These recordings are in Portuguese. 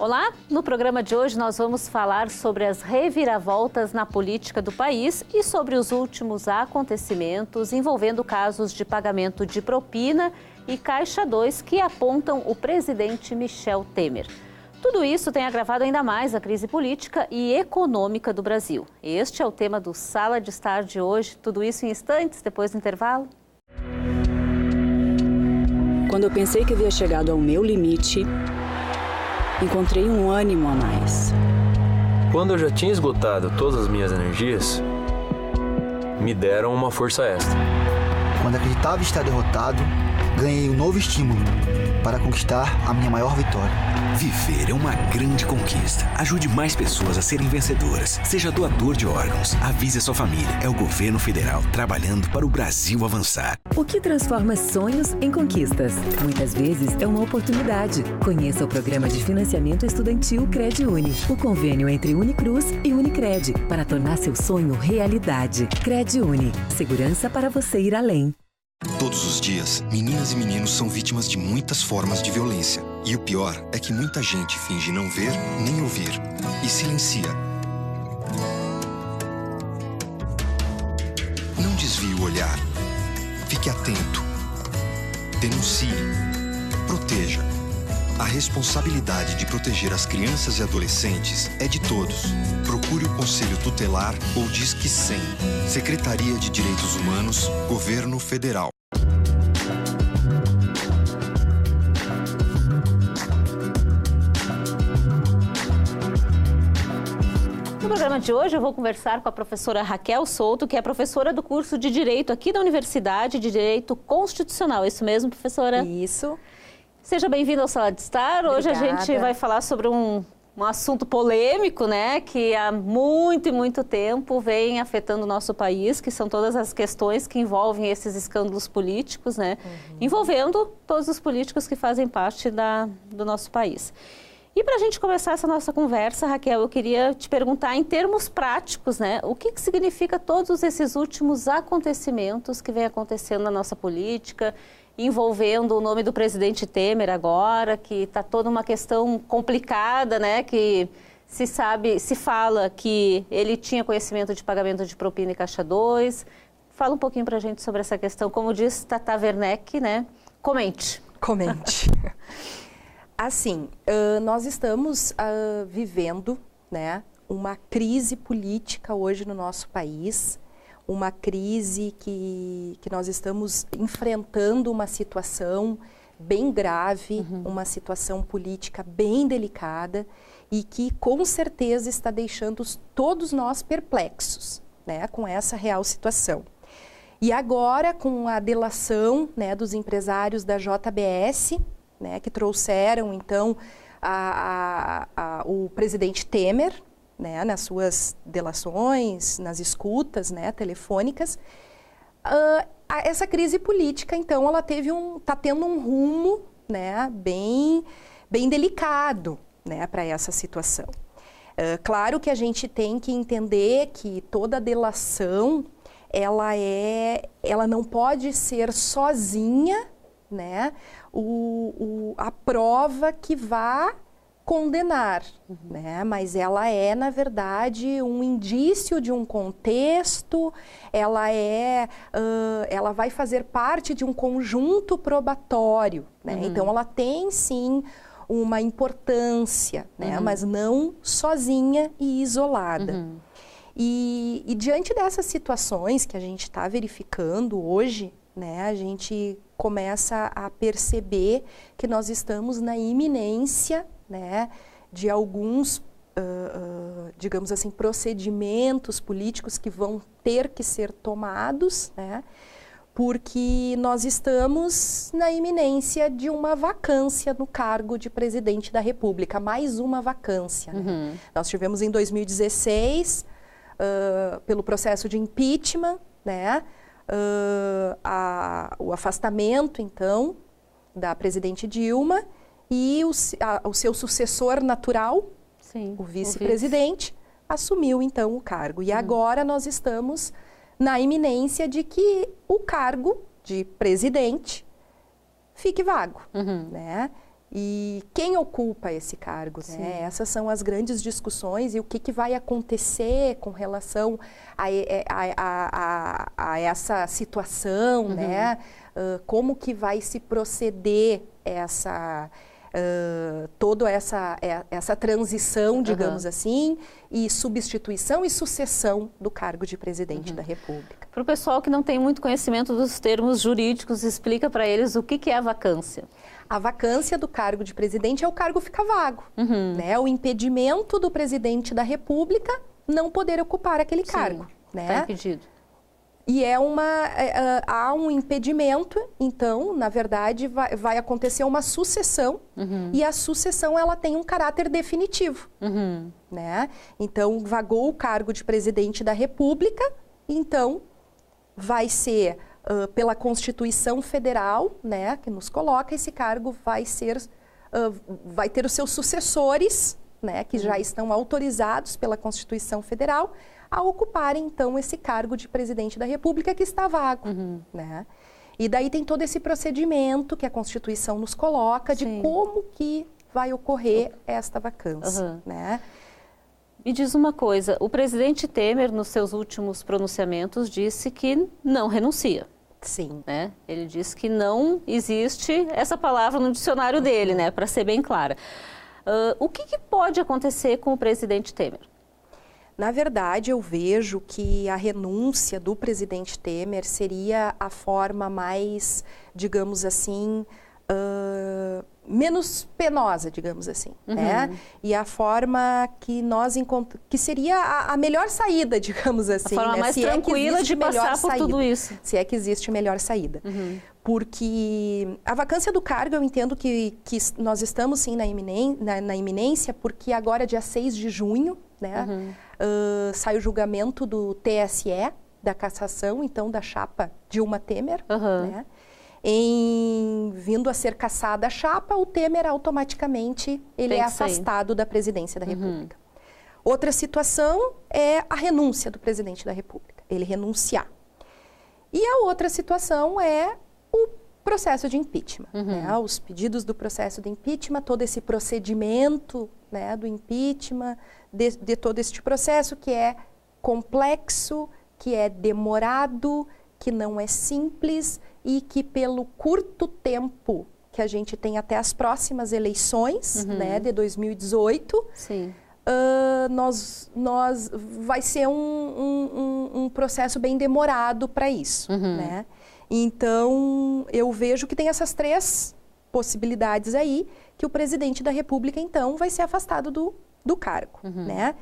Olá, no programa de hoje nós vamos falar sobre as reviravoltas na política do país e sobre os últimos acontecimentos envolvendo casos de pagamento de propina e Caixa 2 que apontam o presidente Michel Temer. Tudo isso tem agravado ainda mais a crise política e econômica do Brasil. Este é o tema do Sala de Estar de hoje. Tudo isso em instantes, depois do intervalo. Quando eu pensei que havia chegado ao meu limite, encontrei um ânimo a mais. Quando eu já tinha esgotado todas as minhas energias, me deram uma força extra. Quando acreditava estar derrotado, ganhei um novo estímulo para conquistar a minha maior vitória. Viver é uma grande conquista. Ajude mais pessoas a serem vencedoras. Seja doador de órgãos. Avise a sua família. É o governo federal trabalhando para o Brasil avançar. O que transforma sonhos em conquistas? Muitas vezes é uma oportunidade. Conheça o programa de financiamento estudantil CredUni. O convênio entre Unicruz e Unicred para tornar seu sonho realidade. CredUni. Segurança para você ir além. Todos os dias, meninas e meninos são vítimas de muitas formas de violência. E o pior é que muita gente finge não ver nem ouvir e silencia. Não desvie o olhar. Fique atento. Denuncie. Proteja. A responsabilidade de proteger as crianças e adolescentes é de todos. Procure o Conselho Tutelar ou Disque 100. Secretaria de Direitos Humanos, Governo Federal. No programa de hoje eu vou conversar com a professora Raquel Souto, que é professora do curso de Direito aqui da Universidade de Direito Constitucional. É isso mesmo, professora? Isso. Seja bem-vinda ao Sala de Estar. Hoje Obrigada. A gente vai falar sobre um assunto polêmico, né, que há muito e muito tempo vem afetando o nosso país, que são todas as questões que envolvem esses escândalos políticos, né, envolvendo todos os políticos que fazem parte do nosso país. E para a gente começar essa nossa conversa, Raquel, eu queria te perguntar em termos práticos, né, o que significa todos esses últimos acontecimentos que vem acontecendo na nossa política, envolvendo o nome do presidente Temer agora, que está toda uma questão complicada, né, que se fala que ele tinha conhecimento de pagamento de propina e Caixa 2. Fala um pouquinho para a gente sobre essa questão. Como diz Tata Werneck, né, comente. Assim, nós estamos vivendo, né, uma crise política hoje no nosso país, uma crise que nós estamos enfrentando uma situação bem grave, uma situação política bem delicada e que com certeza está deixando todos nós perplexos, né, com essa real situação. E agora com a delação, né, dos empresários da JBS, né, que trouxeram então o presidente Temer, né, nas suas delações, nas escutas, né, telefônicas, essa crise política, então, ela está tendo um rumo, né, bem delicado, né, para essa situação. Claro que a gente tem que entender que toda delação, ela não pode ser sozinha, né, a prova que vá condenar, né? Mas ela é, na verdade, um indício de um contexto, ela vai fazer parte de um conjunto probatório, né? Então, ela tem, sim, uma importância, né? Mas não sozinha e isolada. E diante dessas situações que a gente está verificando hoje, né, a gente começa a perceber que nós estamos na iminência, né, de alguns, digamos assim, procedimentos políticos que vão ter que ser tomados, né, porque nós estamos na iminência de uma vacância no cargo de presidente da República, mais uma vacância. Né? Nós tivemos em 2016, pelo processo de impeachment, né, o afastamento, então, da presidente Dilma e o seu sucessor natural, Sim, o vice-presidente, assumiu, então, o cargo. E agora nós estamos na iminência de que o cargo de presidente fique vago, né? E quem ocupa esse cargo, né? Essas são as grandes discussões e o que vai acontecer com relação a essa situação, né? Como que vai se proceder toda essa transição, digamos assim, e substituição e sucessão do cargo de presidente da República. Para o pessoal que não tem muito conhecimento dos termos jurídicos, explica para eles o que é a vacância. A vacância do cargo de presidente é o cargo ficar vago, né? O impedimento do presidente da República não poder ocupar aquele cargo, né? Está impedido. E há um impedimento, então, na verdade, vai acontecer uma sucessão, e a sucessão ela tem um caráter definitivo, né? Então, vagou o cargo de presidente da República, então vai ser pela Constituição Federal, né, que nos coloca, esse cargo vai ter os seus sucessores, né, que já estão autorizados pela Constituição Federal, a ocuparem, então, esse cargo de presidente da República que está vago, né? E daí tem todo esse procedimento que a Constituição nos coloca de como que vai ocorrer esta vacância, né? Me diz uma coisa, o presidente Temer, nos seus últimos pronunciamentos, disse que não renuncia. Sim. Né? Ele disse que não existe essa palavra no dicionário dele, né? Para ser bem clara. O que pode acontecer com o presidente Temer? Na verdade, eu vejo que a renúncia do presidente Temer seria a forma mais, digamos assim, menos penosa, digamos assim, né? E a forma que que seria a melhor saída, digamos assim. A forma mais tranquila de passar por tudo isso. Se é que existe melhor saída. Porque a vacância do cargo, eu entendo que nós estamos, sim, na iminência, porque agora, dia 6 de junho, né, sai o julgamento do TSE, da cassação, então, da chapa Dilma Temer, né? Vindo a ser cassada a chapa, o Temer automaticamente é afastado da presidência da República. Outra situação é a renúncia do presidente da República, ele renunciar. E a outra situação é o processo de impeachment, né? Os pedidos do processo de impeachment, todo esse procedimento, né, do impeachment, de todo este processo que é complexo, que é demorado, que não é simples e que pelo curto tempo que a gente tem até as próximas eleições, né, de 2018, vai ser um processo bem demorado para isso, né? Então, eu vejo que tem essas três possibilidades aí, que o presidente da República, então, vai ser afastado do cargo, né?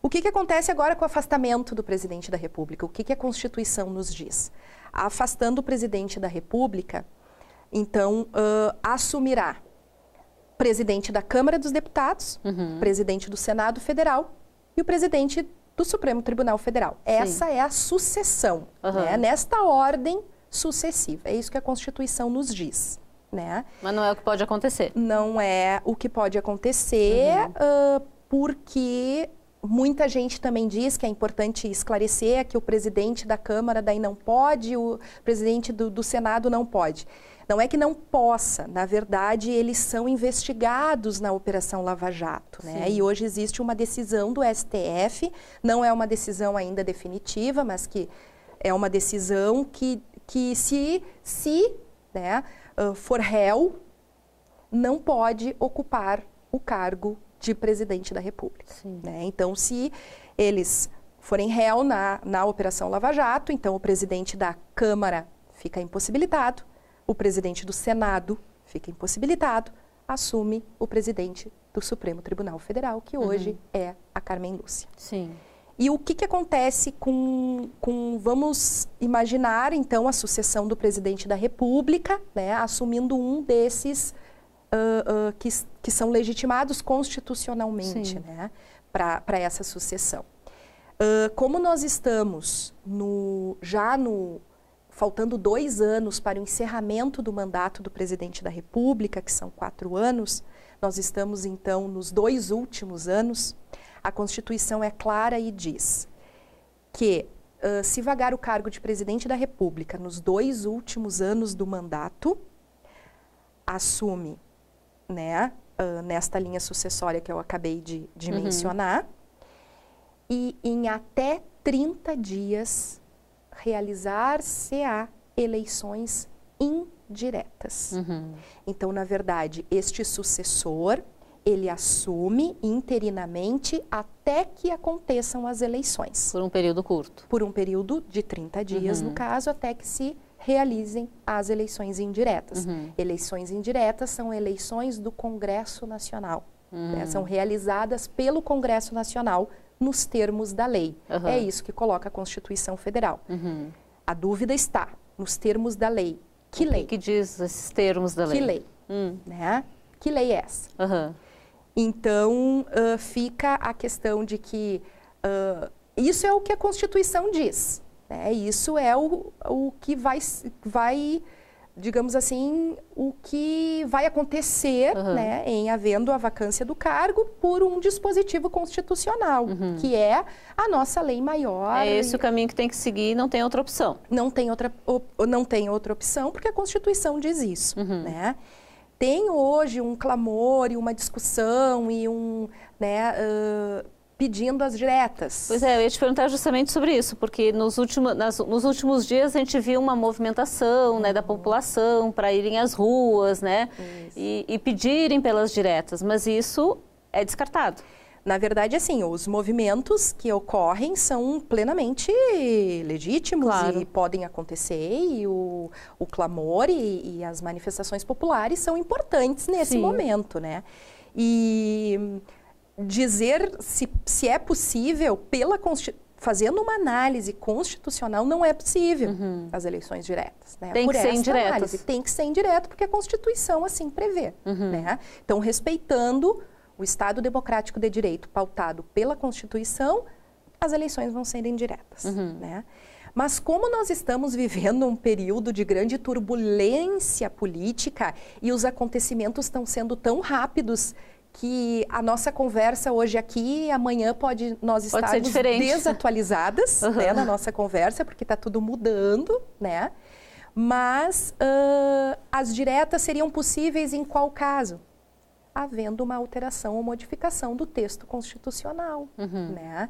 O que acontece agora com o afastamento do presidente da República? O que a Constituição nos diz? Afastando o presidente da República, então, assumirá presidente da Câmara dos Deputados, presidente do Senado Federal e o presidente do Supremo Tribunal Federal. Essa é a sucessão, né? Nesta ordem sucessiva. É isso que a Constituição nos diz, né? Mas não é o que pode acontecer. Não é o que pode acontecer, porque muita gente também diz que é importante esclarecer que o presidente da Câmara daí não pode, o presidente do Senado não pode. Não é que não possa, na verdade, eles são investigados na Operação Lava Jato, né? E hoje existe uma decisão do STF, não é uma decisão ainda definitiva, mas que é uma decisão que se né, for réu, não pode ocupar o cargo de presidente da República, né? Então, se eles forem réu na Operação Lava Jato, então o presidente da Câmara fica impossibilitado, o presidente do Senado fica impossibilitado, assume o presidente do Supremo Tribunal Federal, que hoje é a Carmen Lúcia. E o que acontece vamos imaginar, então, a sucessão do presidente da República, né, assumindo um desses que são legitimados constitucionalmente, né, para essa sucessão. Como nós estamos faltando 2 anos para o encerramento do mandato do presidente da República, que são 4 anos, nós estamos, então, nos 2 últimos anos. A Constituição é clara e diz que, se vagar o cargo de presidente da República nos 2 últimos anos do mandato, assume né, nesta linha sucessória que eu acabei de mencionar, e em até 30 dias realizar-se-á eleições indiretas. Então, na verdade, este sucessor, ele assume interinamente até que aconteçam as eleições. Por um período curto. Por um período de 30 dias, no caso, até que se realizem as eleições indiretas. Eleições indiretas são eleições do Congresso Nacional. Né? São realizadas pelo Congresso Nacional nos termos da lei. É isso que coloca a Constituição Federal. A dúvida está nos termos da lei. Que lei? O que diz esses termos da lei? Que lei? Né? Que lei é essa? Então, fica a questão de que isso é o que a Constituição diz. Né? Isso é o que vai, digamos assim, o que vai acontecer, né, em havendo a vacância do cargo por um dispositivo constitucional, que é a nossa lei maior. É esse o caminho que tem que seguir, não tem outra opção. Não tem outra opção, porque a Constituição diz isso, né? Tem hoje um clamor e uma discussão e pedindo as diretas. Pois é, eu ia te perguntar justamente sobre isso, porque nos últimos dias a gente viu uma movimentação, né, da população para irem às ruas, né, e pedirem pelas diretas, mas isso é descartado. Na verdade, assim, os movimentos que ocorrem são plenamente legítimos e podem acontecer, e o clamor e as manifestações populares são importantes nesse momento, né? E dizer se é possível, fazendo uma análise constitucional, não é possível as eleições diretas. Né? Tem que ser indiretas. Tem que ser indireto, porque a Constituição assim prevê. Né? Então, respeitando o Estado Democrático de Direito pautado pela Constituição, as eleições vão ser indiretas. Né? Mas como nós estamos vivendo um período de grande turbulência política e os acontecimentos estão sendo tão rápidos que a nossa conversa hoje aqui, amanhã nós estarmos desatualizadas né, na nossa conversa, porque está tudo mudando, né? Mas as diretas seriam possíveis em qual caso? Havendo uma alteração ou modificação do texto constitucional, né?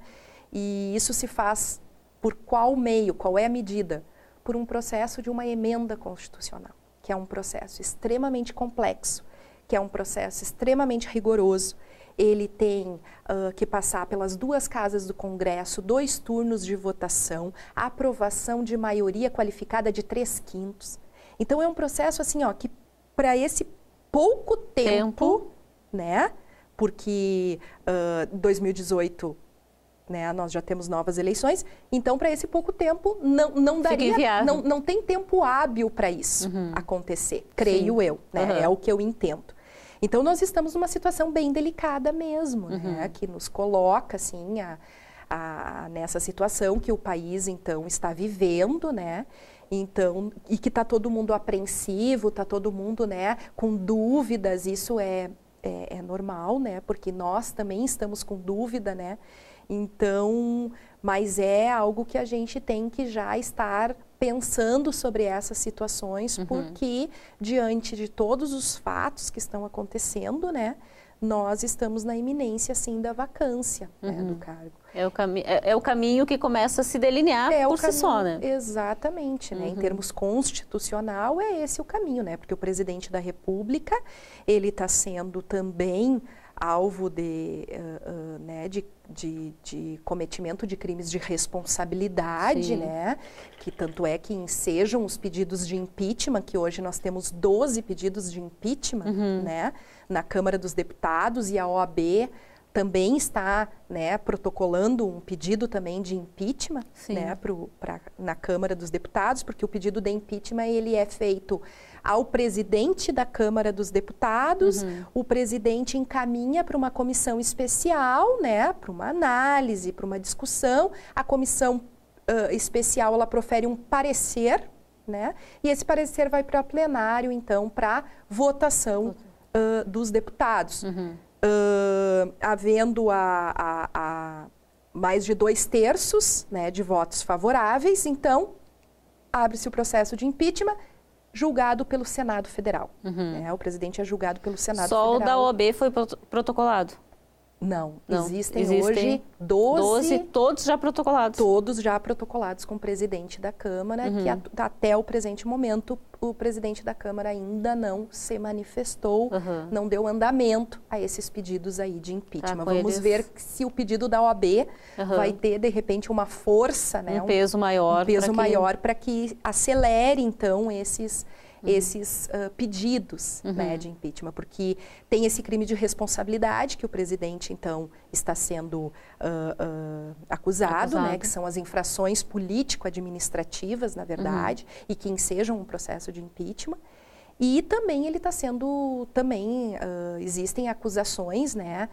E isso se faz por qual meio, qual é a medida? Por um processo de uma emenda constitucional, que é um processo extremamente complexo, que é um processo extremamente rigoroso. Ele tem que passar pelas 2 casas do Congresso, 2 turnos de votação, a aprovação de maioria qualificada de 3/5. Então, é um processo assim, ó, que para esse pouco tempo, né? Porque 2018, né, nós já temos novas eleições, então para esse pouco tempo não daria, não tem tempo hábil para isso acontecer, creio eu, né? É o que eu entendo. Então nós estamos numa situação bem delicada mesmo, né, que nos coloca assim nessa situação que o país então está vivendo, né? Então, e que está todo mundo apreensivo, está todo mundo, né, com dúvidas. Isso é normal, né? Porque nós também estamos com dúvida, né? Então, mas é algo que a gente tem que já estar pensando sobre essas situações, porque diante de todos os fatos que estão acontecendo, né, nós estamos na iminência, sim, da vacância né, do cargo. É o caminho que começa a se delinear por si só, né? Exatamente, né? Em termos constitucional, é esse o caminho, né? Porque o presidente da República, ele está sendo também alvo de cometimento de crimes de responsabilidade, né? Que tanto é que ensejam os pedidos de impeachment, que hoje nós temos 12 pedidos de impeachment, né? Na Câmara dos Deputados, e a OAB também está, né, protocolando um pedido também de impeachment, né, na Câmara dos Deputados, porque o pedido de impeachment ele é feito ao presidente da Câmara dos Deputados, o presidente encaminha para uma comissão especial, né, para uma análise, para uma discussão, a comissão especial ela profere um parecer, né, e esse parecer vai para plenário, então, para votação dos deputados. Havendo mais de 2/3, né, de votos favoráveis, então abre-se o processo de impeachment julgado pelo Senado Federal. Né? O presidente é julgado pelo Senado Só Federal. o da OAB foi protocolado? Não, existem hoje 12, todos já protocolados. Todos já protocolados com o presidente da Câmara, que até o presente momento o presidente da Câmara ainda não se manifestou, não deu andamento a esses pedidos aí de impeachment. Vamos ver se o pedido da OAB vai ter, de repente, uma força, né? Um peso maior para que acelere, então, esses pedidos, né, de impeachment, porque tem esse crime de responsabilidade que o presidente, então, está sendo acusado, né, que são as infrações político-administrativas, na verdade, e que ensejam um processo de impeachment. E também ele está sendo, existem acusações, né,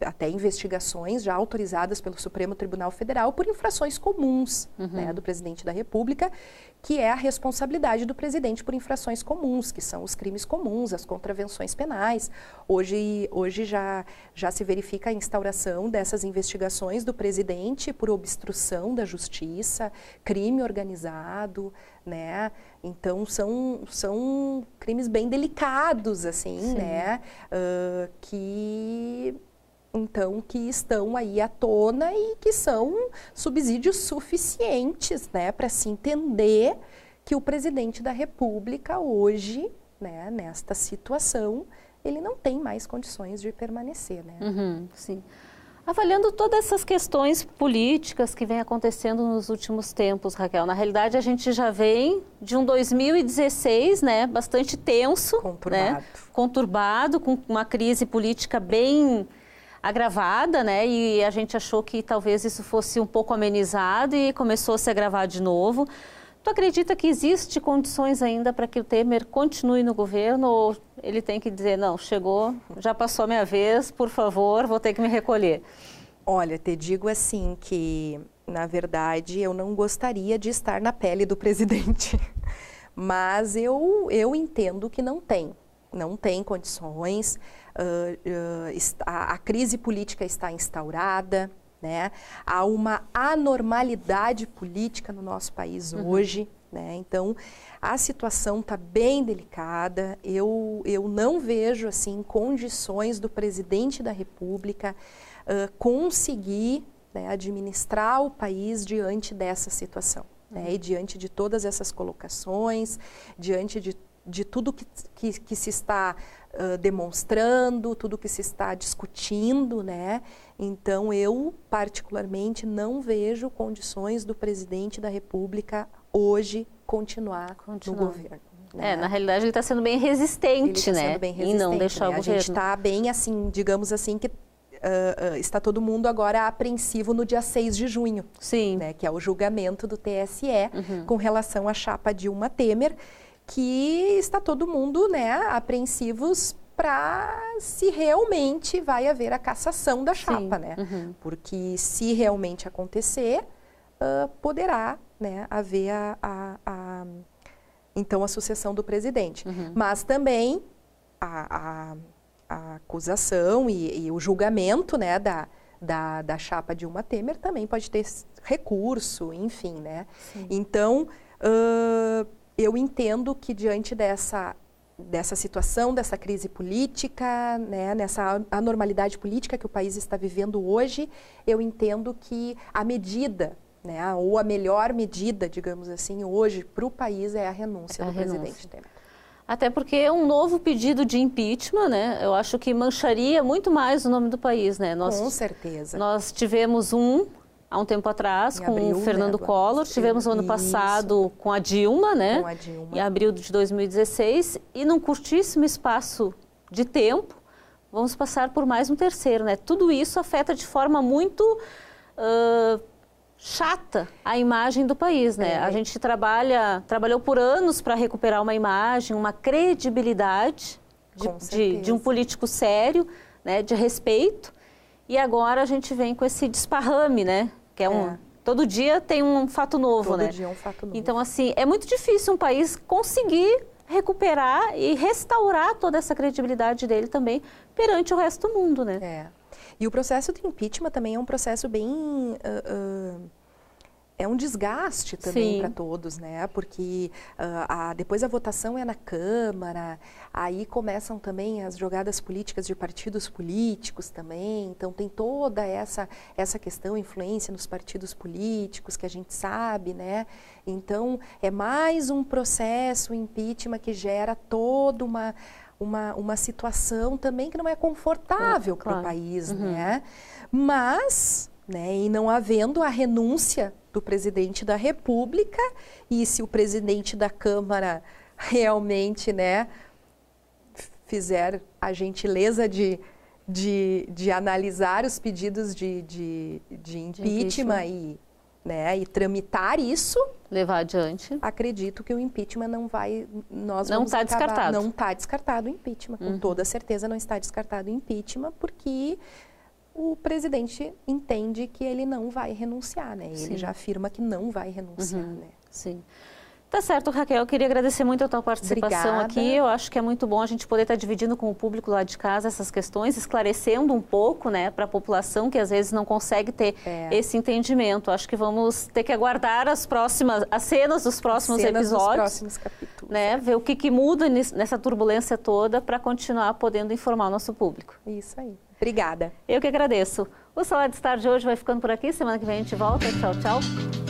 até investigações já autorizadas pelo Supremo Tribunal Federal por infrações comuns, né, do presidente da República, que é a responsabilidade do presidente por infrações comuns, que são os crimes comuns, as contravenções penais. Hoje já se verifica a instauração dessas investigações do presidente por obstrução da justiça, crime organizado, né? Então são crimes bem delicados, assim, né? Que estão aí à tona e que são subsídios suficientes, né, para se entender que o presidente da República hoje, né, nesta situação, ele não tem mais condições de permanecer, né? Sim. Avaliando todas essas questões políticas que vêm acontecendo nos últimos tempos, Raquel, na realidade a gente já vem de um 2016, né, bastante tenso, conturbado, com uma crise política bem agravada, né? E a gente achou que talvez isso fosse um pouco amenizado e começou a se agravar de novo. Tu acredita que existe condições ainda para que o Temer continue no governo ou ele tem que dizer, não, chegou, já passou a minha vez, por favor, vou ter que me recolher? Olha, te digo assim que, na verdade, eu não gostaria de estar na pele do presidente, mas eu entendo que não tem condições. A crise política está instaurada, né? Há uma anormalidade política no nosso país hoje, né? Então, a situação está bem delicada. Eu não vejo assim condições do presidente da República conseguir, né, administrar o país diante dessa situação, né? E diante de todas essas colocações, diante de tudo que se está demonstrando, tudo que se está discutindo, né? Então, eu, particularmente, não vejo condições do presidente da República hoje continuar no governo. Né? Na realidade, ele está sendo bem resistente, né? Em não deixar o governo. A gente está bem, assim, digamos assim, que está todo mundo agora apreensivo no dia 6 de junho. Sim. Né? Que é o julgamento do TSE com relação à chapa Dilma Temer, que está todo mundo, né, apreensivos para se realmente vai haver a cassação da chapa, né? Porque se realmente acontecer, poderá, né, haver então a sucessão do presidente. Mas também a acusação e o julgamento, né, da chapa Dilma Temer também pode ter recurso, enfim, né? Então, eu entendo que diante dessa situação, dessa crise política, né, nessa anormalidade política que o país está vivendo hoje, eu entendo que a medida, né, ou a melhor medida, digamos assim, hoje para o país é a renúncia do presidente Temer. Até porque um novo pedido de impeachment, né, eu acho que mancharia muito mais o nome do país, né? Com certeza. Nós tivemos há um tempo atrás, com o Fernando Collor, tivemos o ano passado com a Dilma, né? Com a Dilma. Em abril de 2016, e num curtíssimo espaço de tempo, vamos passar por mais um terceiro, né? Tudo isso afeta de forma muito chata a imagem do país, né? A gente trabalhou por anos para recuperar uma imagem, uma credibilidade de um político sério, né? De respeito. E agora a gente vem com esse desparrame, né? Que todo dia tem um fato novo, né? Todo dia é um fato novo. Então, assim, é muito difícil um país conseguir recuperar e restaurar toda essa credibilidade dele também perante o resto do mundo, né? E o processo de impeachment também é um processo bem é um desgaste também para todos, né? Porque depois a votação é na Câmara, aí começam também as jogadas políticas de partidos políticos também, então tem toda essa questão, influência nos partidos políticos, que a gente sabe, né? Então, é mais um processo, o impeachment, que gera toda uma situação também que não é confortável para o país, né? Mas, né, e não havendo a renúncia do presidente da República, e se o presidente da Câmara realmente, né, fizer a gentileza de analisar os pedidos de impeachment e tramitar isso, levar adiante, acredito que o impeachment não vai... Não está descartado. Não está descartado o impeachment, com toda certeza não está descartado o impeachment, porque o presidente entende que ele não vai renunciar, né? Ele já afirma que não vai renunciar, né? Sim. Tá certo, Raquel. Eu queria agradecer muito a tua participação aqui. Eu acho que é muito bom a gente poder estar dividindo com o público lá de casa essas questões, esclarecendo um pouco, né, para a população que às vezes não consegue ter esse entendimento. Acho que vamos ter que aguardar as cenas dos próximos episódios, dos próximos capítulos, né, ver o que muda nessa turbulência toda para continuar podendo informar o nosso público. Isso aí. Obrigada. Eu que agradeço. O Sala de Estar de hoje vai ficando por aqui. Semana que vem a gente volta. Tchau, tchau.